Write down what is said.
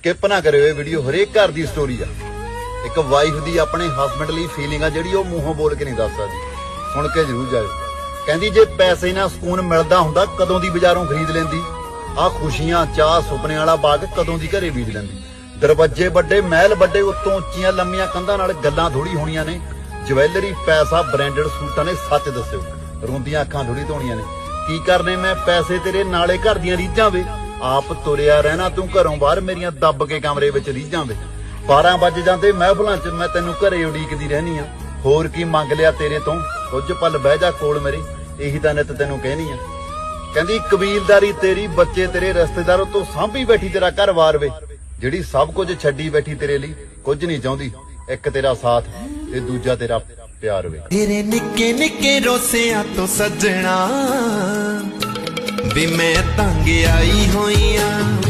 Skip ਨਾ ਕਰਿਓ ਇਹ ਵੀਡੀਓ, ਹਰੇਕ ਘਰ ਦੀ ਸਟੋਰੀ ਆ। ਇੱਕ ਵਾਈਫ ਦੀ ਆਪਣੇ ਹਸਬੈਂਡ ਲਈ ਫੀਲਿੰਗ ਆ ਜਿਹੜੀ ਉਹ ਮੂੰਹੋਂ ਬੋਲ ਕੇ ਨਹੀਂ ਦੱਸ ਸਕਦੀ, ਸੁਣ ਕੇ ਜ਼ਰੂਰ ਜਾਇਓ। ਕਹਿੰਦੀ ਜੇ ਪੈਸੇ ਨਾਲ ਸਕੂਨ ਮਿਲਦਾ ਹੁੰਦਾ ਕਦੋਂ ਦੀ ਬਾਜ਼ਾਰੋਂ ਖਰੀਦ ਲੈਂਦੀ, ਆਹ ਖੁਸ਼ੀਆਂ ਚਾਹ ਸੁਪਨੇ ਵਾਲਾ ਬਾਗ ਕਦੋਂ ਦੀ ਘਰੇ ਬੀਜ ਲੈਂਦੀ। ਦਰਵਾਜ਼ੇ ਵੱਡੇ ਮਹਿਲ ਵੱਡੇ, ਉੱਤੋਂ ਉੱਚੀਆਂ ਲੰਮੀਆਂ ਕੰਧਾਂ ਨਾਲ ਗੱਲਾਂ ਥੋੜੀ ਹੋਣੀਆਂ ਨੇ, ਜਵੈਲਰੀ ਪੈਸਾ ਬ੍ਰਾਂਡਡ ਸੂਟਾਂ ਨੇ, ਸੱਚ ਦੱਸਿਓ ਰੋਂਦੀਆਂ ਅੱਖਾਂ ਥੋੜੀ ਧੋਣੀਆਂ ਨੇ। ਕੀ ਕਰਨੇ ਮੈਂ ਪੈਸੇ ਤੇਰੇ ਨਾਲੇ ਘਰ ਦੀਆਂ ਰੀਝਾਂ ਵੇ, ਆਪ ਤੁਰਿਆ ਰਹਿਣਾ ਤੂੰ ਘਰੋਂ ਬਾਹਰ, ਮੇਰੀਆਂ ਦੱਬ ਕੇ ਕਮਰੇ ਵਿੱਚ ਰੀਝਾਂ ਵੇ। 12 ਵੱਜ ਜਾਂਦੇ ਮਹਿਫਲਾਂ 'ਚ ਮੈਂ ਤੈਨੂੰ ਘਰੇ ਉਡੀਕਦੀ ਰਹਿਣੀ ਆ, ਹੋਰ ਕੀ ਮੰਗ ਲਿਆ ਤੇਰੇ ਤੋਂ, ਕੁਝ ਪਲ ਬਹਿ ਜਾ ਕੋਲ ਮੇਰੇ, ਇਹੀ ਤਾਂ ਨਿੱਤ ਤੈਨੂੰ ਕਹਿਣੀ ਆ। ਕਹਿੰਦੀ ਕਬੀਲਦਾਰੀ ਤੇਰੀ, ਬੱਚੇ ਤੇਰੇ, ਰਿਸ਼ਤੇਦਾਰੋਂ ਤੋਂ ਸਾਂਭੀ ਬੈਠੀ ਤੇਰਾ ਘਰ-ਬਾਰ ਵੇ, ਜਿਹੜੀ ਸਭ ਕੁਝ ਛੱਡੀ ਬੈਠੀ ਤੇਰੇ ਲਈ, ਕੁਝ ਨਹੀਂ ਚਾਹੁੰਦੀ, ਇੱਕ ਤੇਰਾ ਸਾਥ ਤੇ ਦੂਜਾ ਤੇਰਾ ਪਿਆਰ ਵੇ। ਤੇਰੇ ਨਿੱਕੇ ਨਿੱਕੇ ਰੋਸਿਆਂ ਤੋਂ ਸੱਜਣਾ ਵੀ ਮੈਂ ਤੰਗ ਆਈ ਹੋਈ ਆਂ।